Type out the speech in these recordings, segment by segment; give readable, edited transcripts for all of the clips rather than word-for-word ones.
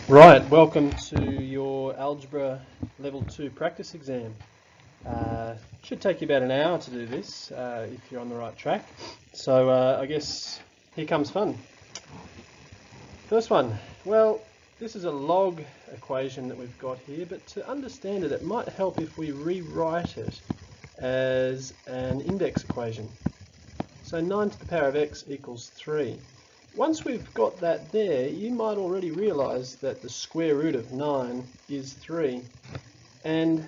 Right, welcome to your Algebra Level 2 practice exam. Should take you about an hour to do this if you're on the right track. So I guess here comes fun. First one, well, this is a log equation that we've got here, but to understand it, it might help if we rewrite it as an index equation. So 9 to the power of x equals 3. Once we've got that there, you might already realise that the square root of 9 is 3. And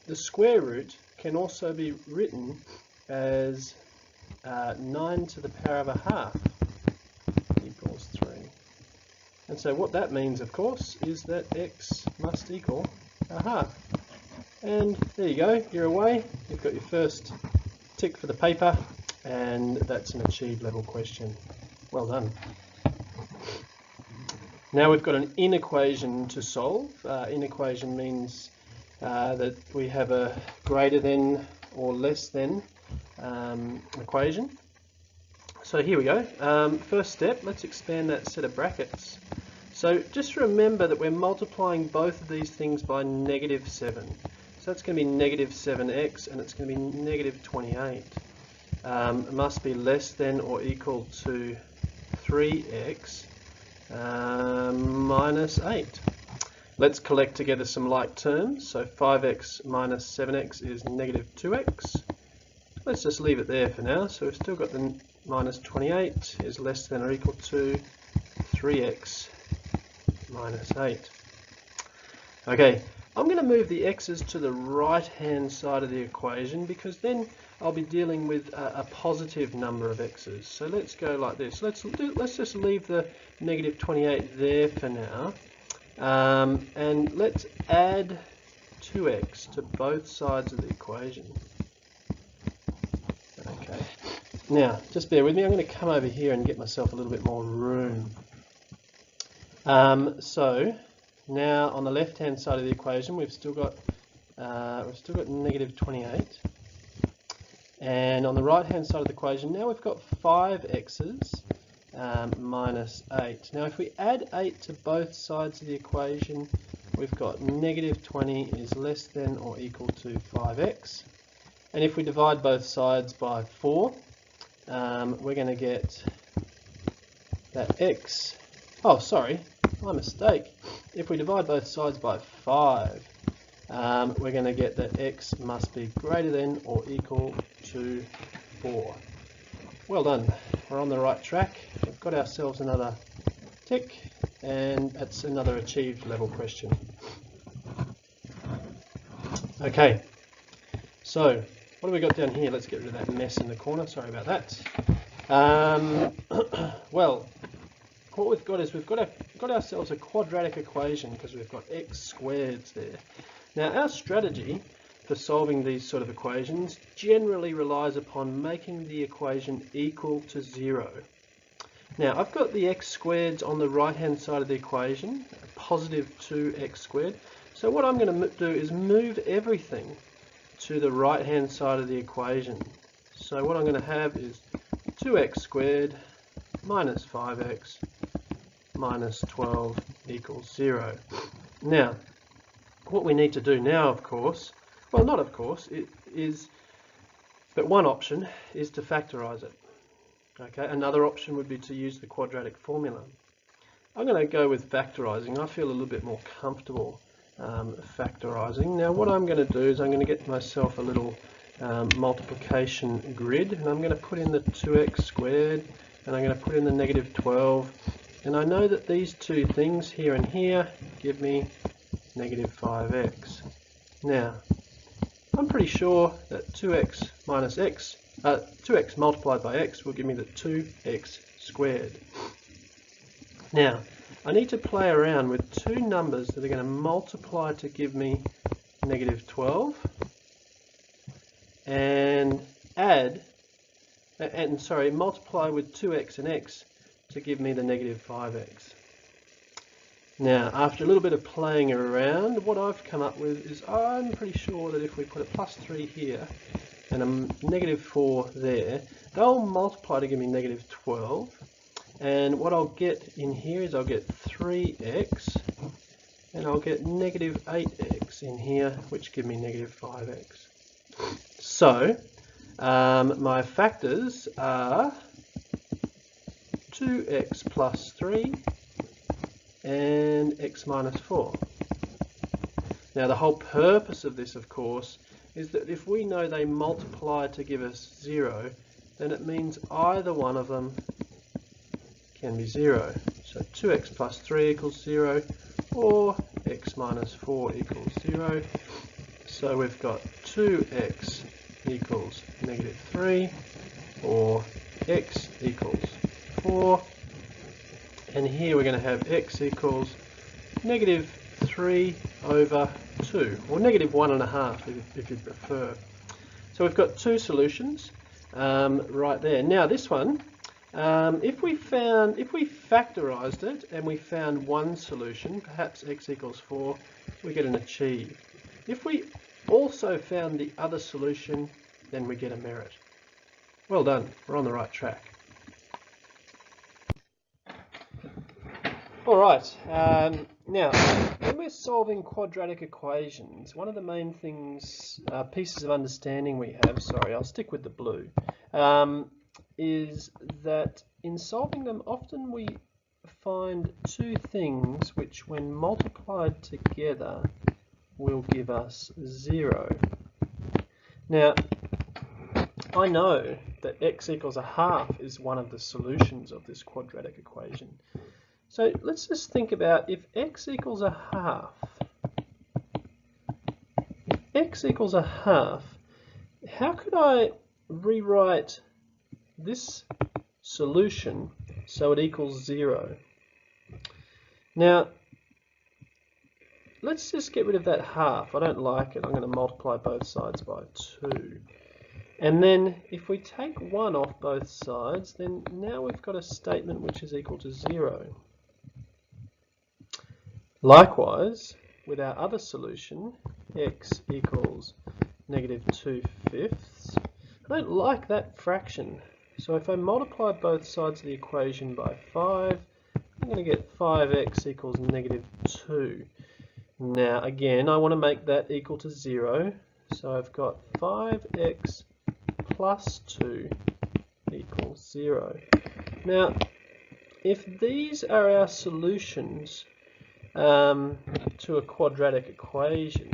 the square root can also be written as 9 to the power of a half equals 3. And so what that means, of course, is that x must equal a half. And there you go, you're away. You've got your first tick for the paper, and that's an achieved level question. Well done. Now we've got an inequation to solve. Inequation means that we have a greater than or less than equation. So here we go. First step, let's expand that set of brackets. So just remember that we're multiplying both of these things by -7. So that's going to be -7x and it's going to be -28. It must be less than or equal to 3x minus 8. Let's collect together some like terms. So 5x minus 7x is -2x. Let's just leave it there for now. So we've still got the minus 28 is less than or equal to 3x minus 8. Okay, I'm going to move the x's to the right hand side of the equation because then I'll be dealing with a positive number of x's. So let's go like this. Let's just leave the -28 there for now, and let's add 2x to both sides of the equation. Okay. Now, just bear with me. I'm going to come over here and get myself a little bit more room. So now on the left-hand side of the equation, we've still got -28. And on the right-hand side of the equation, now we've got 5x's minus 8. Now if we add 8 to both sides of the equation, we've got -20 is less than or equal to 5x. And if we divide both sides by 4, we're going to get that x, oh sorry, my mistake. If we divide both sides by 5, we're going to get that x must be greater than or equal to 4. Well done, we're on the right track. We've got ourselves another tick, and that's another achieved level question. Okay, so what have we got down here? Let's get rid of that mess in the corner, sorry about that. Well, what we've got is we've got ourselves a quadratic equation because we've got x squareds there. Now our strategy for solving these sort of equations generally relies upon making the equation equal to 0. Now I've got the x squareds on the right hand side of the equation, positive 2x squared. So what I'm going to do is move everything to the right hand side of the equation. So what I'm going to have is 2x squared minus 5x minus 12 equals 0. Now what we need to do now, of course, well not of course, but one option is to factorise it. Okay, another option would be to use the quadratic formula. I'm going to go with factorising. I feel a little bit more comfortable factorising. Now what I'm going to do is I'm going to get myself a little multiplication grid, and I'm going to put in the 2x squared, and I'm going to put in the -12, and I know that these two things here and here give me -5x. Now, I'm pretty sure that 2x minus x, 2x multiplied by x will give me the 2x squared. Now, I need to play around with two numbers that are going to multiply to give me -12 and multiply with 2x and x to give me the -5x. Now, after a little bit of playing around, what I've come up with is I'm pretty sure that if we put a +3 here and a -4 there, they'll multiply to give me -12. And what I'll get in here is I'll get 3x, and I'll get negative 8x in here, which give me negative 5x. So my factors are 2x plus 3 and x minus 4. Now the whole purpose of this, of course, is that if we know they multiply to give us 0, then it means either one of them can be 0. So 2x plus 3 equals 0, or x minus 4 equals 0. So we've got 2x equals negative 3, or x equals 4. And here we're going to have x equals negative 3 over 2, or negative 1.5 if you prefer. So we've got two solutions right there. Now this one, if we factorized it and we found one solution, perhaps x equals 4, we get an achieve. If we also found the other solution, then we get a merit. Well done, we're on the right track. Alright, now when we're solving quadratic equations, one of the main things, pieces of understanding we have, sorry, I'll stick with the blue, is that in solving them often we find two things which when multiplied together will give us 0. Now I know that x equals a half is one of the solutions of this quadratic equation. So let's just think about if x equals a half. If x equals a half, how could I rewrite this solution so it equals 0? Now, let's just get rid of that half. I don't like it. I'm going to multiply both sides by 2. And then if we take 1 off both sides, then now we've got a statement which is equal to 0. Likewise, with our other solution, x equals negative 2/5. I don't like that fraction. So if I multiply both sides of the equation by 5, I'm going to get 5x equals negative 2. Now again, I want to make that equal to 0. So I've got 5x plus 2 equals 0. Now, if these are our solutions to a quadratic equation,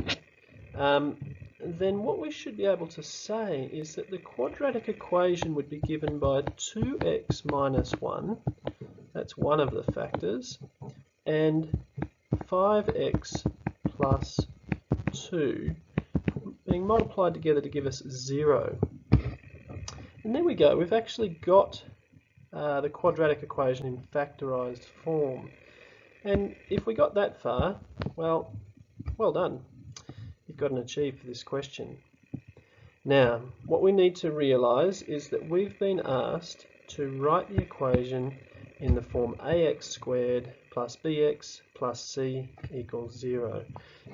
then what we should be able to say is that the quadratic equation would be given by 2x minus 1, that's one of the factors, and 5x plus 2 being multiplied together to give us 0. And there we go, we've actually got the quadratic equation in factorized form. And if we got that far, well done. You've got an achieve for this question. Now, what we need to realize is that we've been asked to write the equation in the form ax squared plus bx plus c equals 0.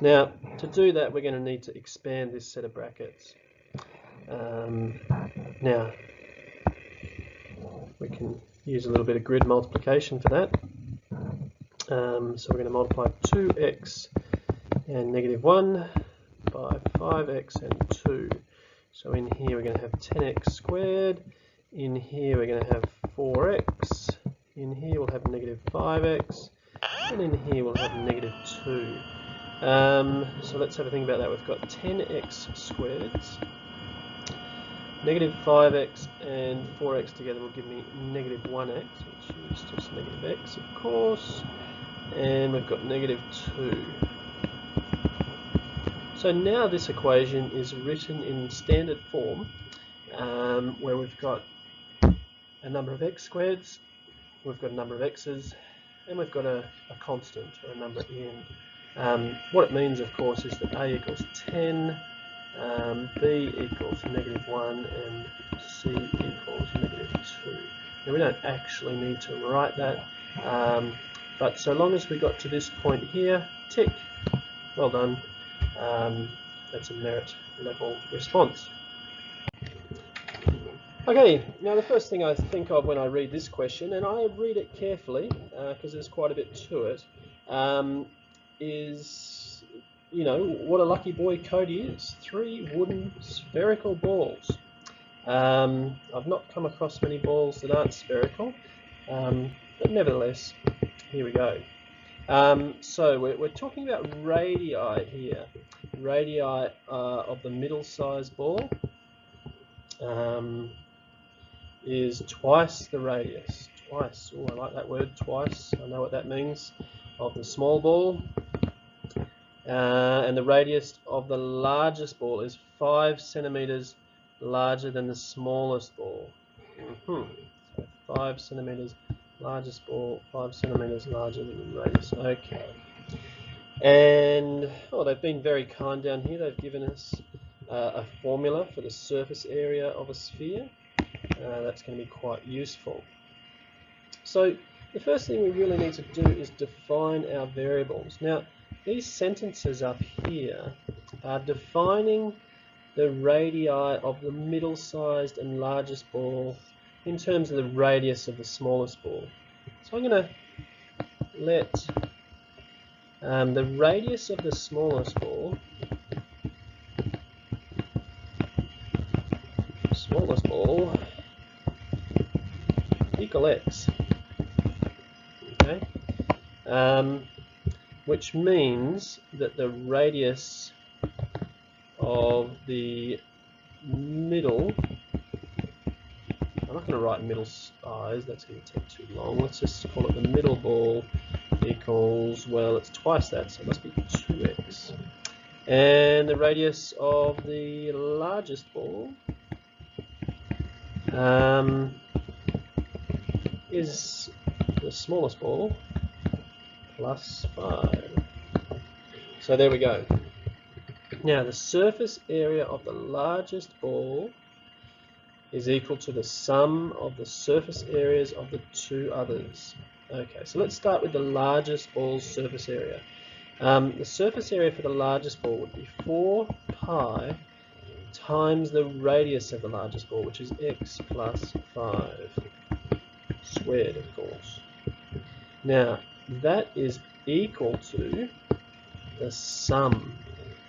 Now, to do that, we're going to need to expand this set of brackets. Now, we can use a little bit of grid multiplication for that. So we're going to multiply 2x and negative 1 by 5x and 2. So in here we're going to have 10x squared. In here we're going to have 4x. In here we'll have negative 5x. And in here we'll have negative 2. So let's have a think about that. We've got 10x squareds. Negative 5x and 4x together will give me negative 1x, which is just negative x, of course. And we've got negative 2. So now this equation is written in standard form, where we've got a number of x squareds, we've got a number of x's, and we've got a constant, or a number n. What it means, of course, is that a equals 10, b equals negative 1, and c equals negative 2. Now we don't actually need to write that, but so long as we got to this point here, tick, well done, that's a merit level response. Okay, now the first thing I think of when I read this question, and I read it carefully because there's quite a bit to it, is, what a lucky boy Cody is. 3 wooden spherical balls. I've not come across many balls that aren't spherical, but nevertheless, here we go. So we're talking about radii here. Radii of the middle-sized ball is twice the radius. Twice. Oh, I like that word, twice. I know what that means. Of the small ball. And the radius of the largest ball is 5 centimeters larger than the smallest ball. So 5 centimeters largest ball, 5 centimeters larger than the radius. Okay. And they've been very kind down here. They've given us a formula for the surface area of a sphere. That's going to be quite useful. So the first thing we really need to do is define our variables. Now, these sentences up here are defining the radii of the middle-sized and largest ball in terms of the radius of the smallest ball. So I'm going to let the radius of the smallest ball equal x. Okay, which means that the radius of the middle, I'm not going to write middle size, that's going to take too long. Let's just call it the middle ball equals, well, it's twice that, so it must be 2x. And the radius of the largest ball is the smallest ball plus 5. So there we go. Now the surface area of the largest ball is equal to the sum of the surface areas of the 2 others. Okay, so let's start with the largest ball's surface area. The surface area for the largest ball would be 4 pi times the radius of the largest ball, which is x plus 5 squared, of course. Now, that is equal to the sum.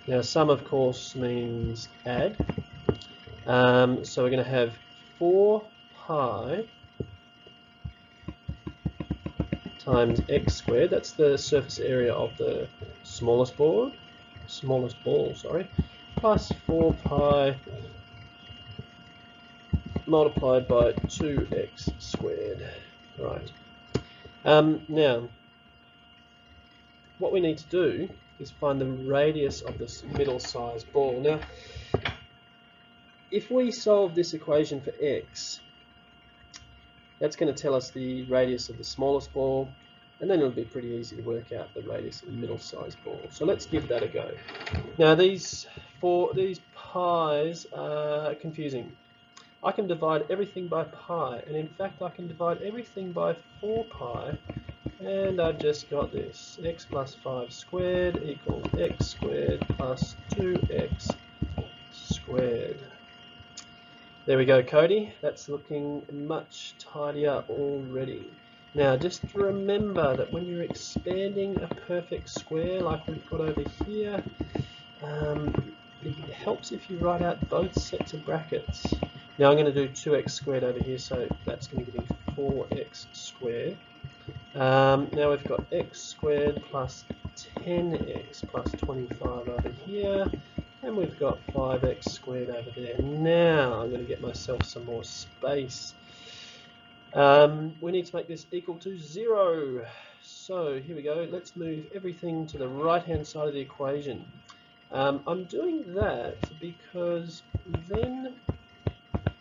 Now, sum, of course, means add. So we're going to have 4 pi times x squared. That's the surface area of the smallest ball, plus 4 pi multiplied by 2x squared. Right. Now, what we need to do is find the radius of this middle-sized ball. Now, if we solve this equation for x, that's going to tell us the radius of the smallest ball, and then it'll be pretty easy to work out the radius of the middle-sized ball. So let's give that a go. Now, these pi's are confusing. I can divide everything by pi, and in fact I can divide everything by 4 pi, and I've just got this. X plus 5 squared equals x squared plus 2x squared. There we go, Cody. That's looking much tidier already. Now, just remember that when you're expanding a perfect square like we've got over here, it helps if you write out both sets of brackets. Now I'm going to do 2x squared over here, so that's going to give me 4x squared. Now we've got x squared plus 10x plus 25 over here, and we've got 5x squared over there. Now I'm going to get myself some more space. We need to make this equal to 0. So here we go. Let's move everything to the right-hand side of the equation. I'm doing that because then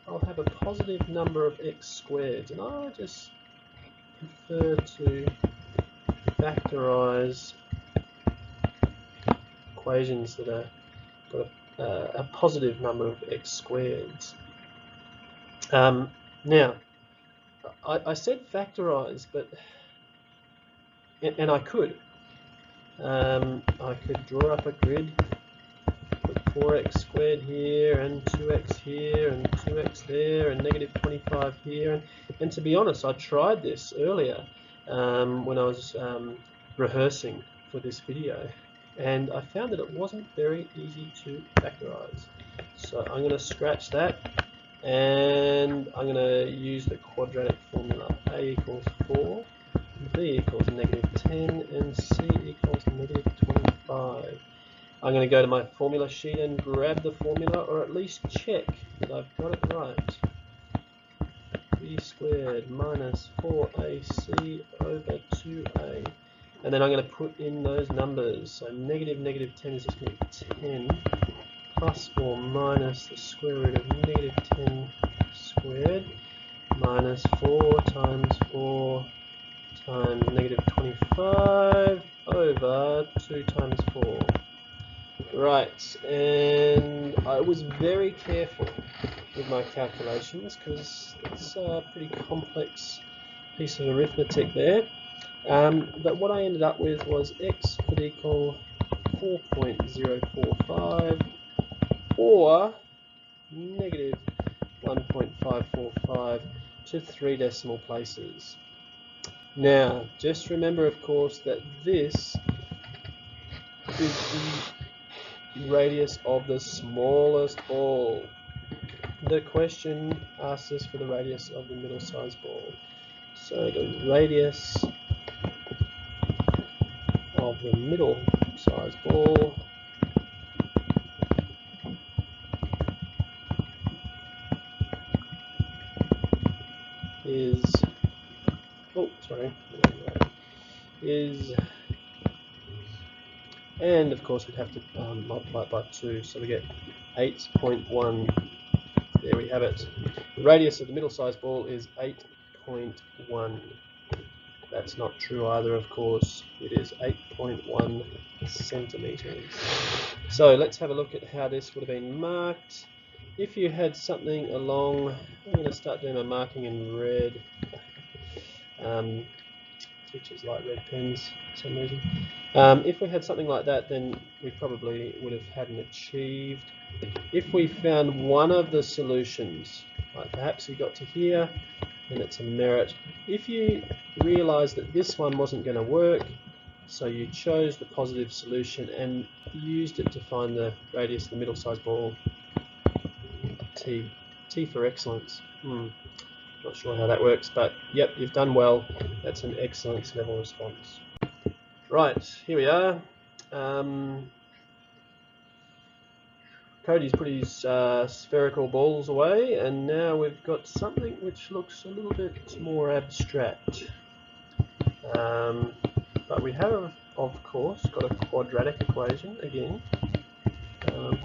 I'll have a positive number of x squared, and I just prefer to factorize equations that are got a positive number of x squareds. Now, I said factorize, but and I could draw up a grid, put 4x squared here, and 2x here, and 2x there, and negative 25 here. And to be honest, I tried this earlier when I was rehearsing for this video, and I found that it wasn't very easy to factorize. So I'm going to scratch that, and I'm going to use the quadratic formula. A equals 4, B equals negative 10, and C equals negative 25. I'm going to go to my formula sheet and grab the formula, or at least check that I've got it right. B squared minus 4AC over 2A. And then I'm going to put in those numbers. So negative 10 is just going to be 10 plus or minus the square root of negative 10 squared minus 4 times 4 times negative 25 over 2 times 4. Right, and I was very careful with my calculations because it's a pretty complex piece of arithmetic there. But what I ended up with was x could equal 4.045 or negative 1.545 to 3 decimal places. Now, just remember, of course, that this is the radius of the smallest ball. The question asks us for the radius of the middle-sized ball. So the radius of the middle-sized ball is, and of course we'd have to multiply it by 2, so we get 8.1. There we have it. The radius of the middle-sized ball is 8.1. That's not true either, of course. It is 8.1 centimeters. So let's have a look at how this would have been marked. If you had something along, I'm going to start doing my marking in red. Teachers like red pens for some reason. If we had something like that, then we probably would have had an achieved. If we found one of the solutions, like perhaps you got to here, then it's a merit. If you realized that this one wasn't going to work, so you chose the positive solution and used it to find the radius of the middle-sized ball, T for excellence. Not sure how that works, but yep, you've done well. That's an excellence level response. Right, here we are. Cody's put his spherical balls away, and now we've got something which looks a little bit more abstract. But we have, of course, got a quadratic equation again.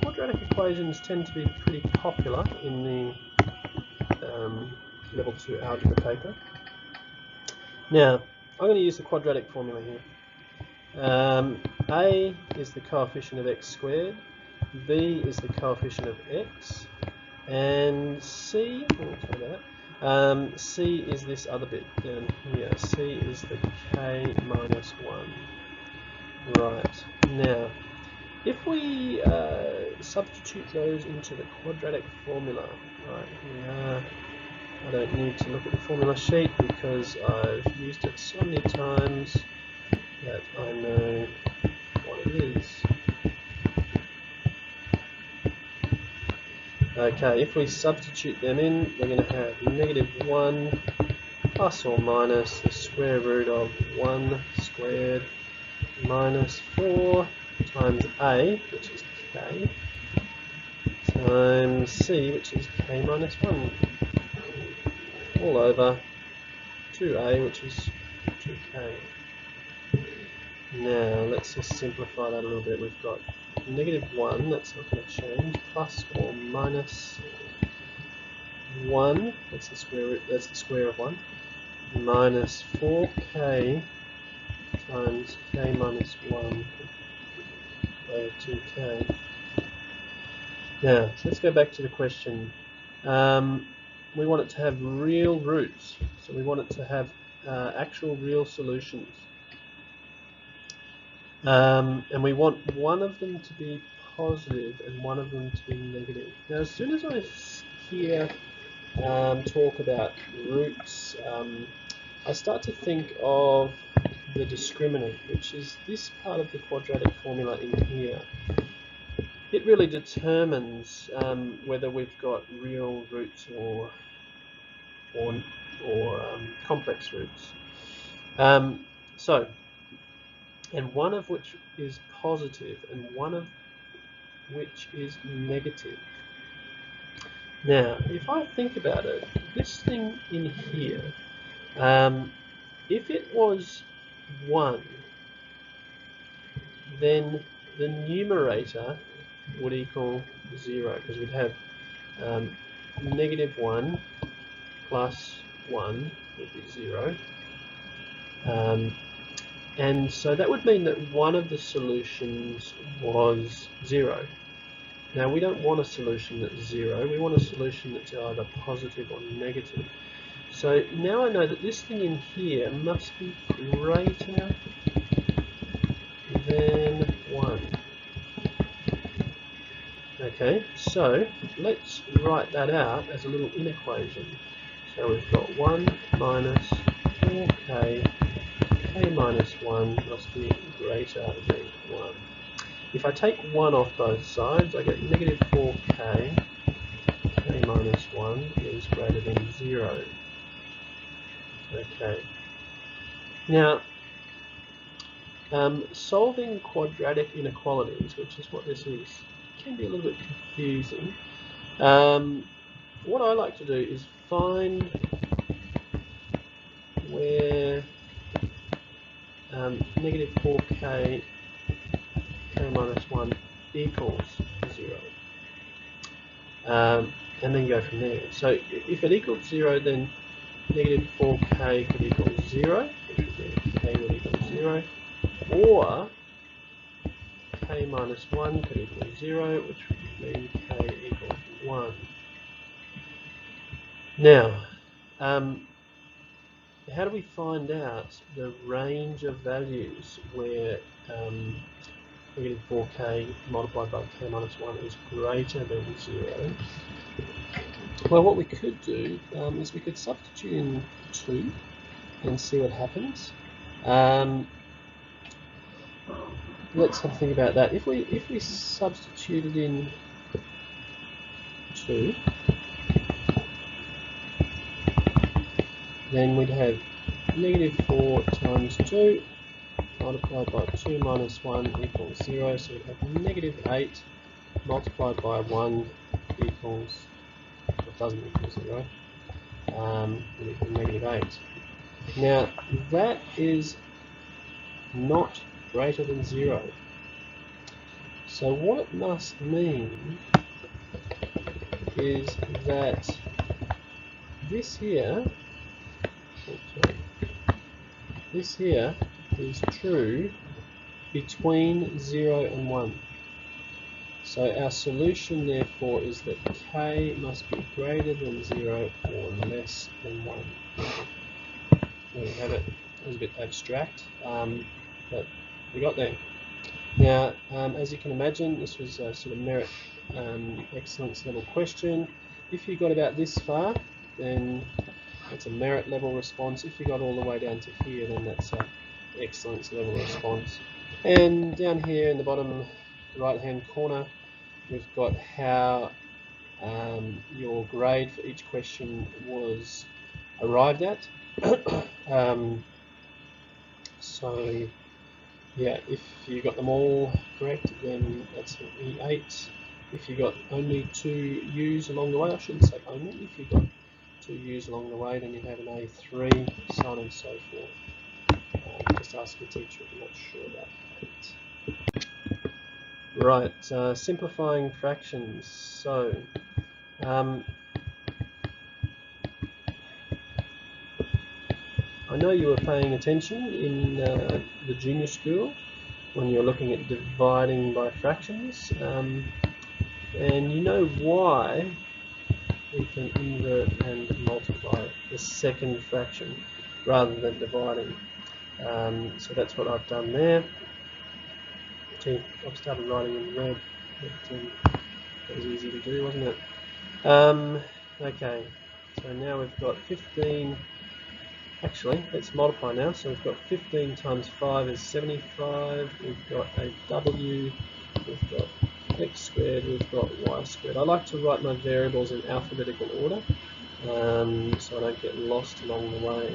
Quadratic equations tend to be pretty popular in the level 2 algebra paper. Now, I'm going to use the quadratic formula here. A is the coefficient of x squared, B is the coefficient of x, and C, C is this other bit down here. C is the k minus 1. Right, now, if we substitute those into the quadratic formula, right, here we are. I don't need to look at the formula sheet because I've used it so many times that I know what it is. Okay, if we substitute them in, we're going to have negative 1 plus or minus the square root of 1 squared minus 4 times A, which is k, times C, which is k minus 1, all over 2A, which is 2k. Now, let's just simplify that a little bit. We've got negative 1, that's not going to change, plus or minus 1, that's the square root, that's the square of 1, minus 4k times k minus 1 over 2k. Now, so let's go back to the question. We want it to have real roots, so we want it to have actual real solutions. And we want one of them to be positive and one of them to be negative. Now, as soon as I hear talk about roots, I start to think of the discriminant, which is this part of the quadratic formula in here. It really determines whether we've got real roots or complex roots. And one of which is positive and one of which is negative. Now, if I think about it, this thing in here, if it was 1, then the numerator would equal 0, because we'd have -1 plus 1 would be 0. And so that would mean that one of the solutions was 0. Now, we don't want a solution that's 0. We want a solution that's either positive or negative. So now I know that this thing in here must be greater than 1. Okay, so let's write that out as a little inequation. So we've got 1 minus 4k, k minus 1 must be greater than 1. If I take 1 off both sides, I get negative 4k, k minus 1 is greater than 0. Okay. Now, solving quadratic inequalities, which is what this is, can be a little bit confusing. What I like to do is find where negative 4k, k minus 1 equals 0. And then go from there. So if it equals 0, then negative 4k could equal 0, which would mean k would equal 0, or k minus 1 could equal 0, which would mean k equals 1. Now, how do we find out the range of values where negative 4k multiplied by k minus 1 is greater than 0? Well, what we could do is we could substitute in 2 and see what happens. Let's have a think about that. If we substituted in 2, then we'd have negative 4 times 2 multiplied by 2 minus 1 equals 0. So we'd have negative 8 multiplied by 1 equals, it doesn't equal 0, it equals negative 8. Now, that is not greater than 0. So what it must mean is that this here is true between 0 and 1. So our solution therefore is that k must be greater than 0 or less than 1. There we have it. It was a bit abstract, but we got there. Now, as you can imagine, this was a sort of merit excellence level question. If you got about this far, then that's a merit level response. If you got all the way down to here, then that's an excellence level response. And down here in the bottom right hand corner, we've got how your grade for each question was arrived at. So yeah, if you got them all correct, then that's an E8. If you got only 2 U's along the way, I shouldn't say only, if you got 2 U's along the way, then you have an A3, so on and so forth. Just ask your teacher if you're not sure about that. Right, simplifying fractions. So, I know you were paying attention in the junior school when you're looking at dividing by fractions, and you know why we can invert and multiply the second fraction rather than dividing. So that's what I've done there. See, I've started writing in red. That was easy to do, wasn't it? Okay, so now we've got 15. Actually, let's multiply now. So we've got 15 times 5 is 75. We've got a w. We've got x squared. We've got y squared. I like to write my variables in alphabetical order, so I don't get lost along the way.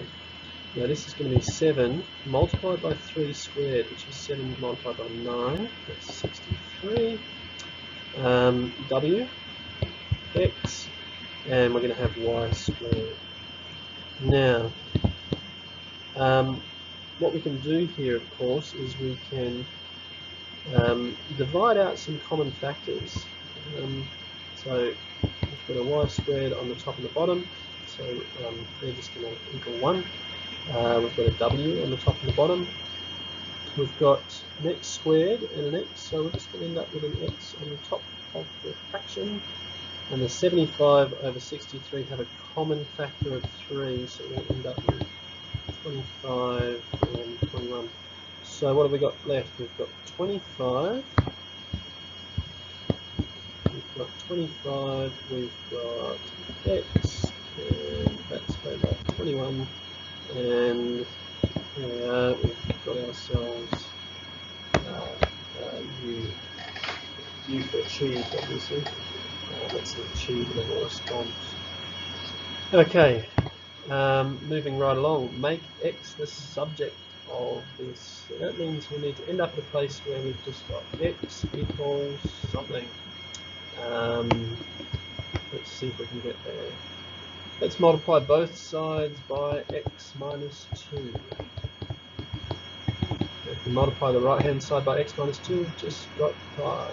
Now this is going to be 7 multiplied by 3 squared, which is 7 multiplied by 9. That's 63. W, x, and we're going to have y squared. Now, what we can do here, of course, is we can divide out some common factors. So we've got a y squared on the top and the bottom, so they're just going to equal 1. We've got a w on the top and the bottom. We've got an x squared and an x, so we're just going to end up with an x on the top of the fraction. And the 75 over 63 have a common factor of 3, so we'll end up with 25 and 21. So what have we got left? We've got 25. We've got 25. We've got x, and that's going back 21. And we've got ourselves U for achieved, obviously. That's an achieved level response. Okay, moving right along. Make x the subject of this. So that means we need to end up at a place where we've just got x equals something. Let's see if we can get there. Let's multiply both sides by x minus 2. If we multiply the right hand side by x minus 2, we've just got 5.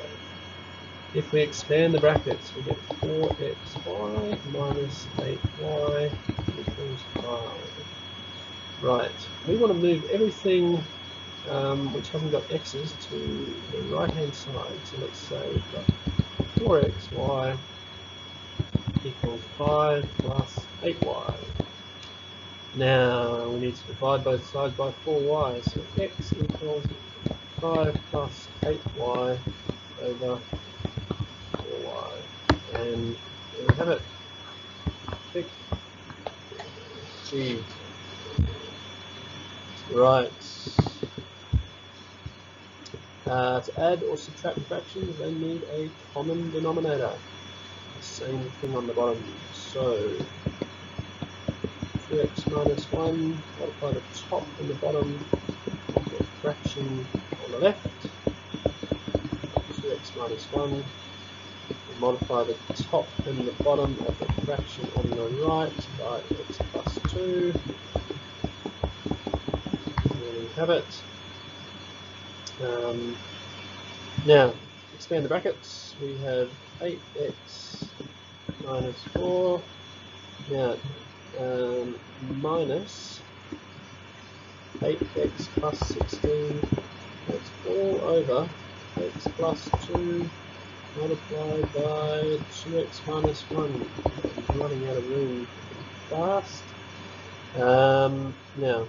If we expand the brackets, we get 4xy minus 8y equals 5. Right, we want to move everything which hasn't got x's to the right hand side. So let's say we've got 4xy equals 5 plus 8y. Now we need to divide both sides by 4y, so x equals 5 plus 8y over 4y. And there we have it. Tick. G. Right. To add or subtract fractions, they need a common denominator. Same thing on the bottom. So 2x minus 1, multiply the top and the bottom of the fraction on the left. 2x minus 1. Multiply the top and the bottom of the fraction on the right by x plus 2. There we have it. Now, expand the brackets. We have 8x minus 4. Now, minus 8x plus 16. That's all over x plus 2 multiplied by 2x minus 1. I'm running out of room fast. Now,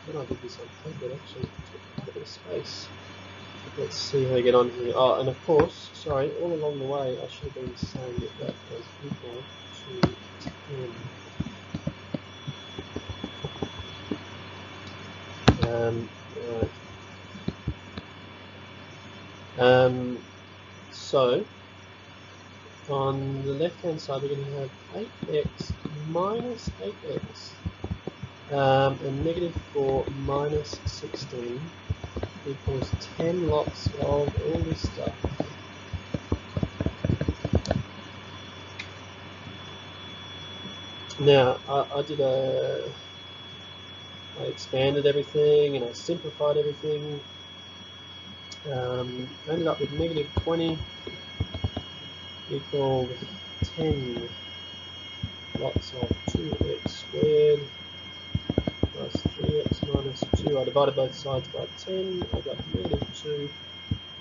when I did this on paper, it actually took a bit of space. Let's see how we get on here. Oh, and of course, sorry, all along the way I should have been saying that that was equal to 10. Right. So, on the left hand side we're going to have 8x minus 8x and negative 4 minus 16 equals 10 lots of all this stuff. Now, I expanded everything and I simplified everything. Ended up with negative 20 equaled 10 lots of 2x squared plus 3x minus 2. I divided both sides by 10. I got negative 2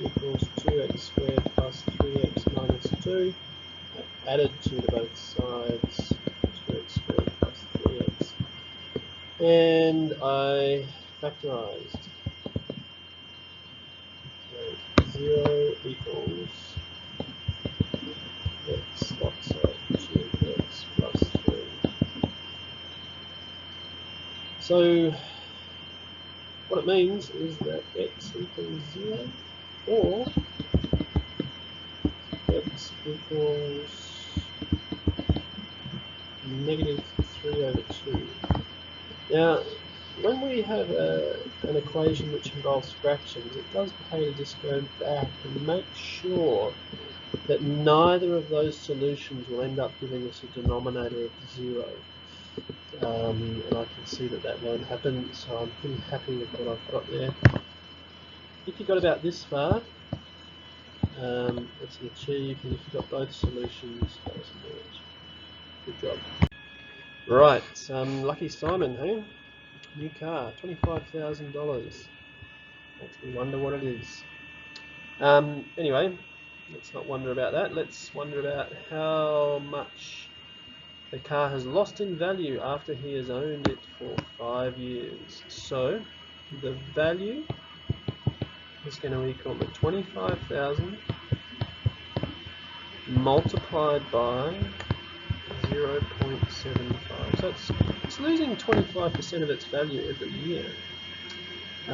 equals 2x squared plus 3x minus 2. I added 2 to both sides, 2x squared plus 3x. And I factorized. So 0 equals box side, 2x plus 3. So what it means is that x equals 0 or x equals negative 3 over 2. Now, when we have an equation which involves fractions, it does pay to just go back and make sure that neither of those solutions will end up giving us a denominator of 0. And I can see that that won't happen, so I'm pretty happy with what I've got there. If you got about this far, it's an achieve, and if you've got both solutions, that was a merge. Good job. Right, lucky Simon, hey? New car, $25,000. Makes me wonder what it is. Anyway, let's not wonder about that. Let's wonder about how much the car has lost in value after he has owned it for 5 years. So the value is going to equal the 25,000 multiplied by 0.75. So it's losing 25% of its value every year. 2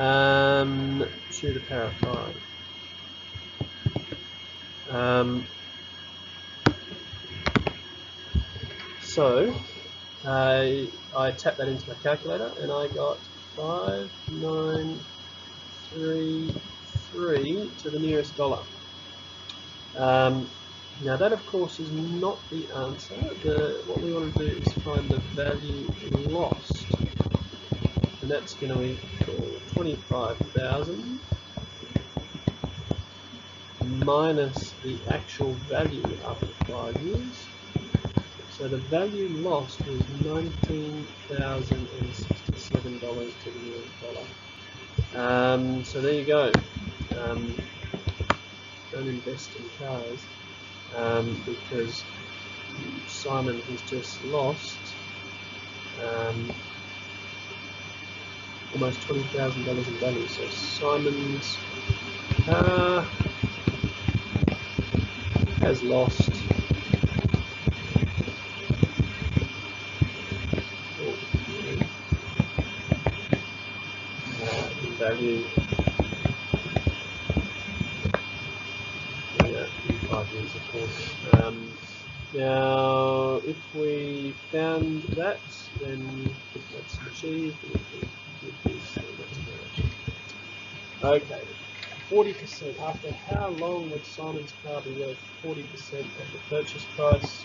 to the power of 5. So I tapped that into my calculator and I got 5933 to the nearest dollar. Now that of course is not the answer. What we want to do is find the value lost, and that's going to equal 25,000 minus the actual value after 5 years. So the value lost was $19,067 to the nearest dollar. So there you go. Don't invest in cars because Simon has just lost almost $20,000 in value. So Simon's car has lost in value in 5 years, of course. Now, if we found that, then that's achieved. Okay, 40%. After how long would Simon's car be worth 40% of the purchase price?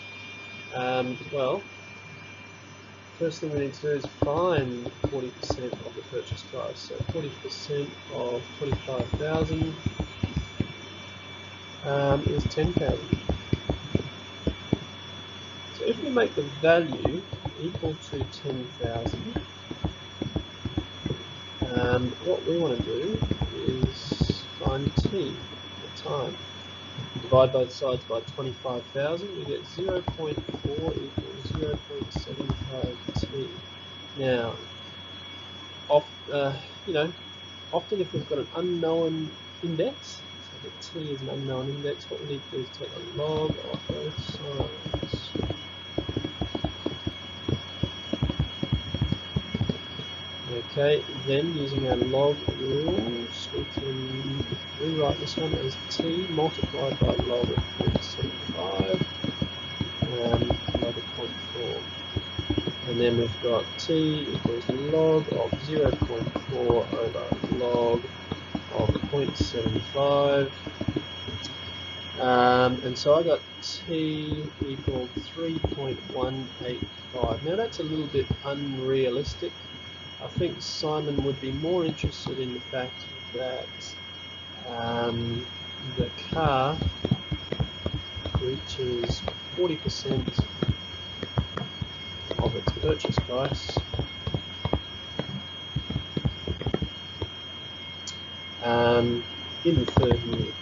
Well, first thing we need to do is find 40% of the purchase price. So 40% of 25,000 is 10,000. So if we make the value equal to 10,000, what we want to do is find t, the time. Divide both sides by 25,000, we get 0.4 equals 0.75 t. Now, often if we've got an unknown index, so that t is an unknown index, what we need to do is take a log of both sides. Okay, then using our log rules, we can rewrite this one as t multiplied by log of 0.75 log of 0.4. And then we've got t equals log of 0.4 over log of 0.75. And so I got t equal 3.185. Now that's a little bit unrealistic. I think Simon would be more interested in the fact that the car reaches 40% of its purchase price in the 3rd year.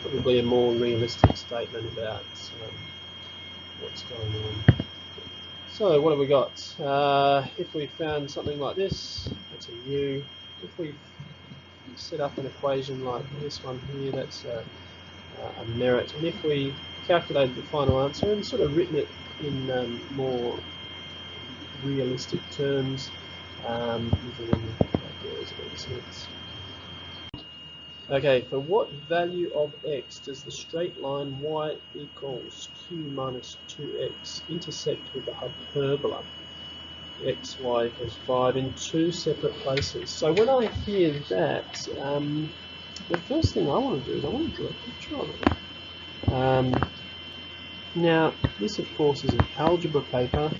Probably a more realistic statement about what's going on. So what have we got? If we found something like this, that's a u. If we set up an equation like this one here, that's a merit, and if we calculated the final answer and sort of written it in more realistic terms, then ideas make sense. Okay, for what value of x does the straight line y equals q minus 2x intersect with the hyperbola x, y equals 5 in two separate places? So when I hear that, the first thing I want to do is I want to draw a picture of it. Now, this of course is an algebra paper,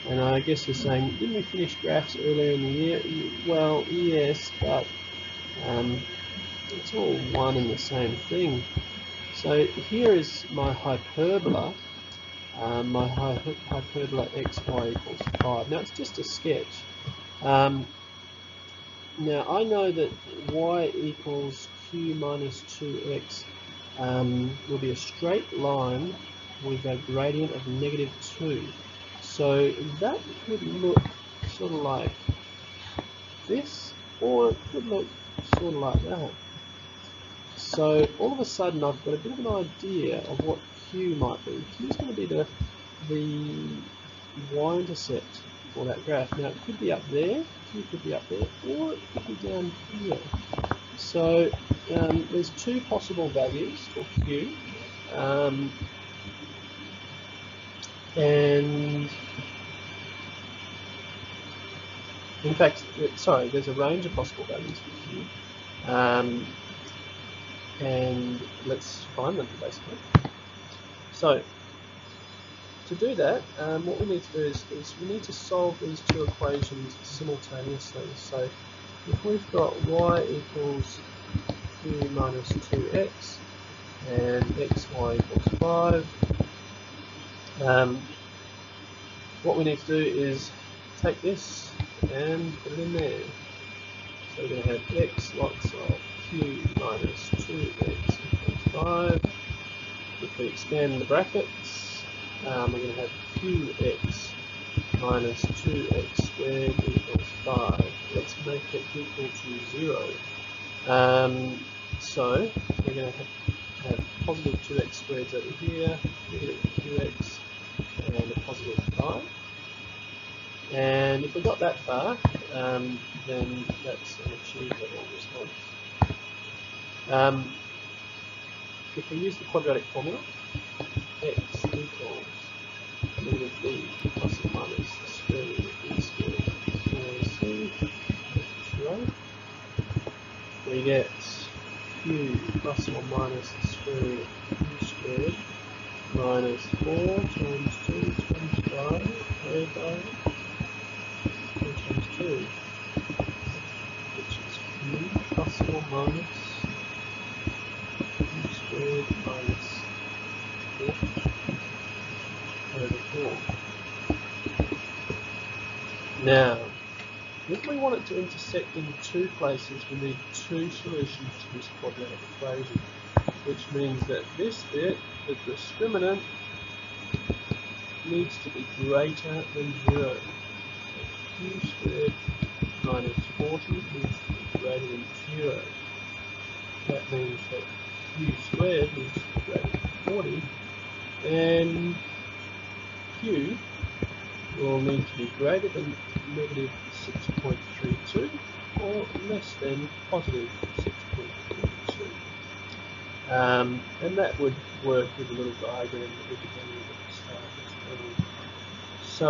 and I guess you're saying, didn't we finish graphs earlier in the year? Well, yes, but it's all one and the same thing. So here is my hyperbola, hyperbola xy equals 5. Now it's just a sketch. Now I know that y equals q minus 2x will be a straight line with a gradient of -2. So that could look sort of like this, or it could look sort of like that. So all of a sudden I've got a bit of an idea of what q might be. Q is going to be the y-intercept for that graph. Now it could be up there, q could be up there, or it could be down here. So there's two possible values for q, and in fact, sorry, there's a range of possible values for q, and let's find them basically. So to do that, what we need to do is we need to solve these two equations simultaneously. So if we've got y equals q minus 2x and xy equals 5, what we need to do is take this and put it in there. So we're going to have x lots of q minus 2x equals 5. If we expand the brackets, we're going to have qx minus 2x squared equals 5. Let's make it equal to 0. So we're going to have positive 2x squared over here, negative qx, and a positive 5. And if we got that far, then that's an achievable response. If we use the quadratic formula, x equals negative b plus or minus the square root of b squared c, right? We get q plus or minus the square root of q squared minus 4 times 2 times 5 over 4 times 2, which is q plus or minus q squared minus 4 over 4. Now, if we want it to intersect in two places, we need two solutions to this quadratic equation, which means that this bit, the discriminant, needs to be greater than 0. So q squared minus 40 needs to be greater than 0. That means that q squared needs to be greater than 40, and q will need to be greater than negative 6.32 or less than positive 6.32. And that would work with a little diagram that we began with at the start as well. So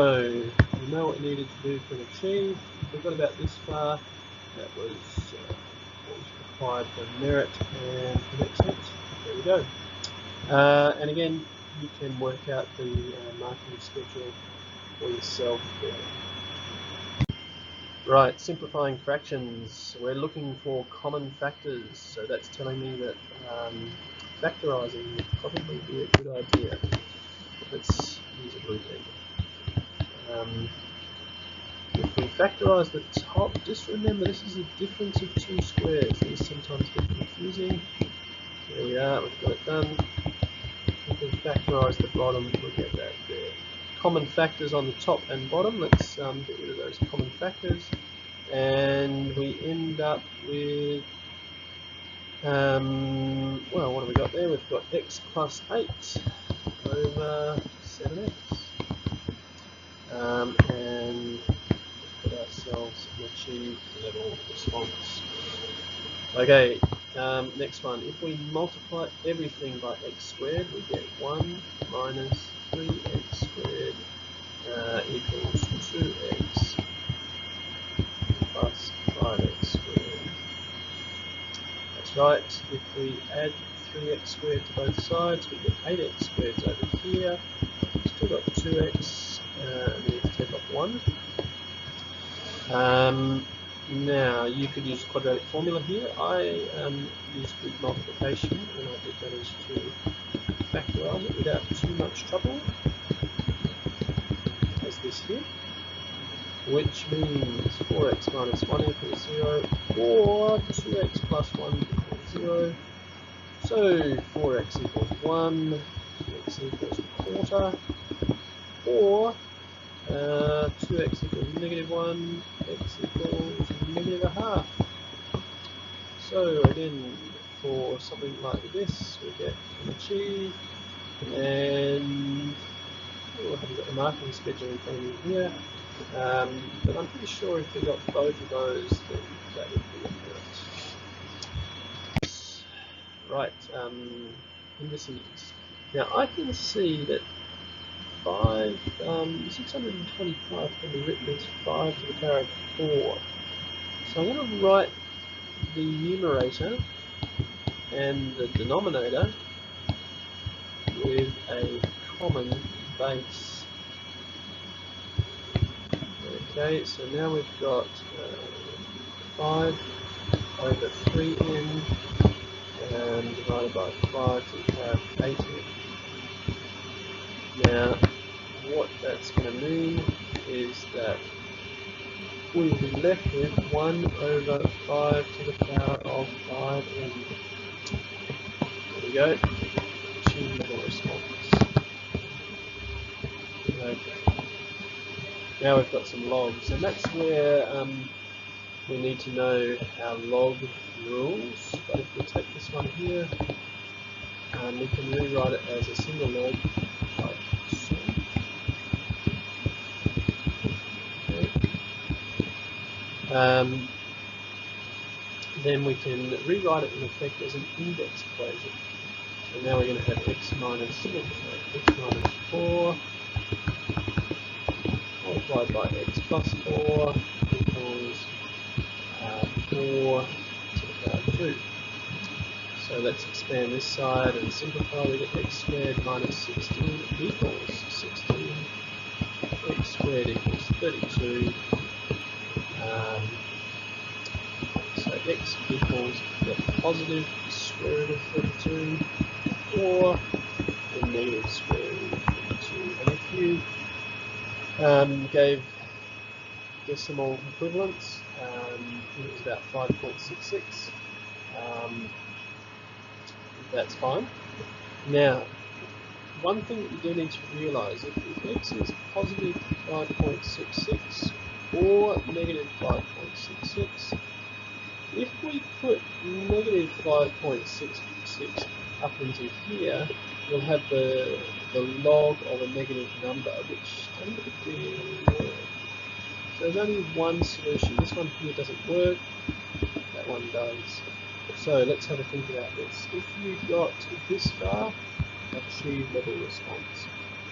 we know what we needed to do for an achieve. If we got about this far, that was what was required for merit and for next sense. There we go. And again, you can work out the marking schedule for yourself there. Right, simplifying fractions. We're looking for common factors, so that's telling me that factorising would probably be a good idea. Let's use a blue pen. If we factorise the top, just remember this is a difference of two squares. These sometimes get confusing. There we are, we've got it done. If we factorise the bottom, we'll get that there. Common factors on the top and bottom. Let's get rid of those common factors. and we end up with, well, what have we got there? We've got x plus 8 over 7x, and we've got ourselves an achieved level response. Okay, next one. If we multiply everything by x squared, we get 1 minus 3x squared equals 2x plus 5x squared. That's right. If we add 3x squared to both sides, we get 8x squared over here. Still got 2x, and we need to take off 1. Now, you could use quadratic formula here. I used with multiplication, and I did manage to factorise it without too much trouble, as this here, which means 4x minus 1 equals 0, or 2x plus 1 equals 0. So 4x equals 1, x equals a quarter, or 2x equals negative 1, x equals negative a half. So again, for something like this, we get an achieve, and I haven't got the marking schedule in front of me here, but I'm pretty sure if we got both of those, then that would be correct. Right, indices. Now I can see that 625 can be written as 5 to the power of 4. So I'm going to write the numerator and the denominator with a common base. Okay, so now we've got 5 over 3n divided by 5 to the power of 8n. Now, what that's going to mean is that we will be left with 1 over 5 to the power of 5n. There we go. Achieve level response. Okay. Now we've got some logs, and that's where we need to know our log rules. But if we take this one here, we can rewrite it as a single log like so. Okay. Then we can rewrite it in effect as an index equation. So now we're going to have x minus 4 multiplied by x plus 4 equals 4 to the power of 2. So let's expand this side and simplify. We get x squared minus 16 equals 16. X squared equals 32. So x equals the positive square root of 32 or the negative square root of 32. And if you gave decimal equivalents, it was about 5.66. That's fine. Now, one thing that you do need to realise, if x is positive 5.66 or negative 5.66, if we put negative 5.66 up into here, we'll have the log of a negative number, which doesn't really work. So there's only one solution. This one here doesn't work, that one does. So let's have a think about this. If you got this far, achieve level response.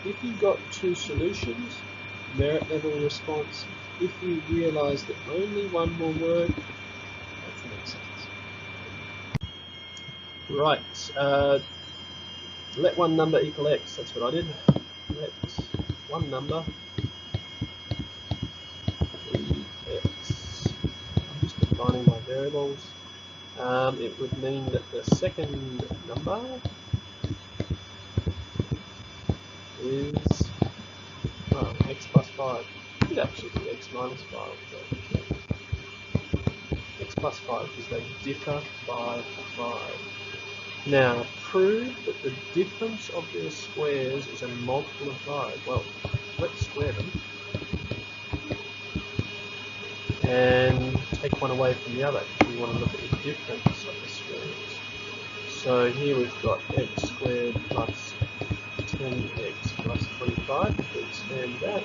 If you got two solutions, merit level response. If you realise that only one will work, that's the next sense. Right, let one number equal x, that's what I did. Let one number be x. I'm just defining my variables. It would mean that the second number is x plus 5. It could actually be x minus 5. But x plus 5 because they differ by 5. Now, prove that the difference of their squares is a multiple of 5. Well, let's square them. and take one away from the other because we want to look at the difference of the squares. So here we've got x squared plus 10x plus 25. If we expand that,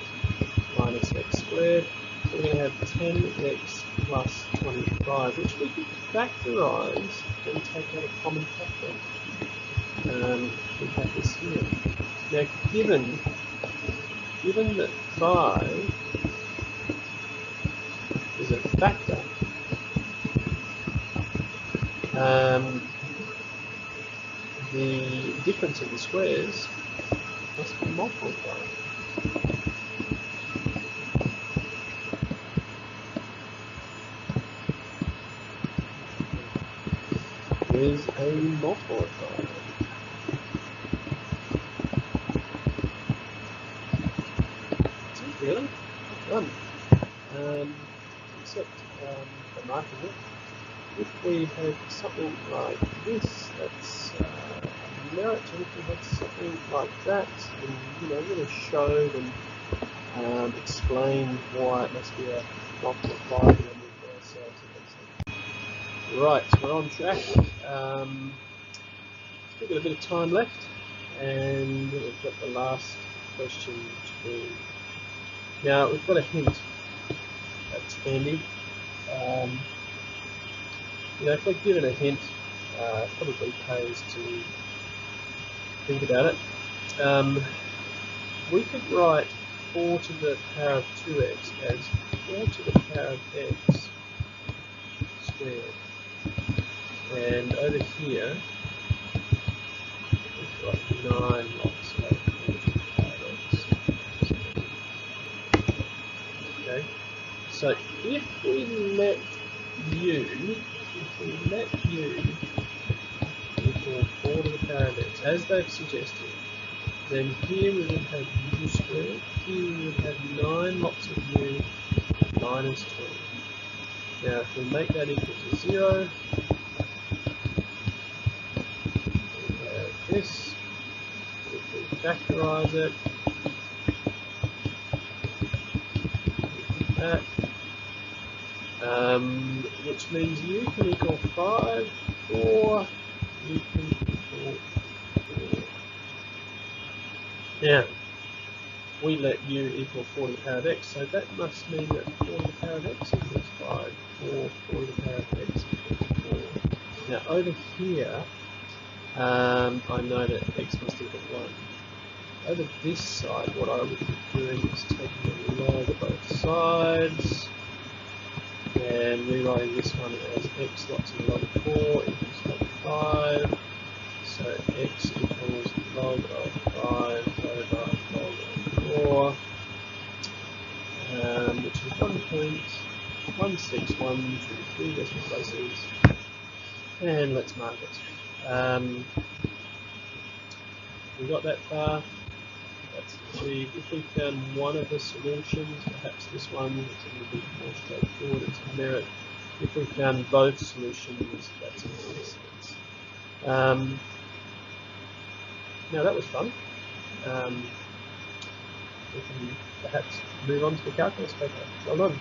minus x squared. So we're going to have 10x plus 25, which we could factorise and take out a common factor. We have this here. Now, given that 5 is a factor, the difference of the squares must be multiplied. Is a multiplier. Really? Done. Except for marking it. If we had something like this, that's a merit, and if we had something like that, and really showed and explained why it must be a multiplier, and with ourselves. Right, we're on track. We've got a bit of time left, and we've got the last question to do. Now, we've got a hint. That's handy. If we're given a hint, it probably pays to think about it. We could write 4 to the power of 2x as 4 to the power of x squared. And over here, we've got 9 lots of 4 to the power of x. Okay, so if we let u equal 4 to the power of x, as they've suggested, then here we would have u squared, here we would have 9 lots of u minus 20. Now if we make that equal to 0, we have this. If we factorise it, that, which means u can equal 5, or u can equal 4. Now, we let u equal 4 to the power of x, so that must mean that 4 to the power of x equals 5, or 4 to the power of x equals 4. Now, over here, I know that x must equal 1. Over this side, what I would be doing is taking a log of both sides, and rewriting this one as x lots of log of 4 equals log of 5. So x equals log of 5 over log of 4, which is 1.16123 decimal places. And let's mark it. We got that far. That's achieved. If we found one of the solutions, perhaps this one, it's a little bit more straightforward, it's a merit. If we found both solutions, that's an excellence. Now that was fun. We can perhaps move on to the calculus paper. Well done.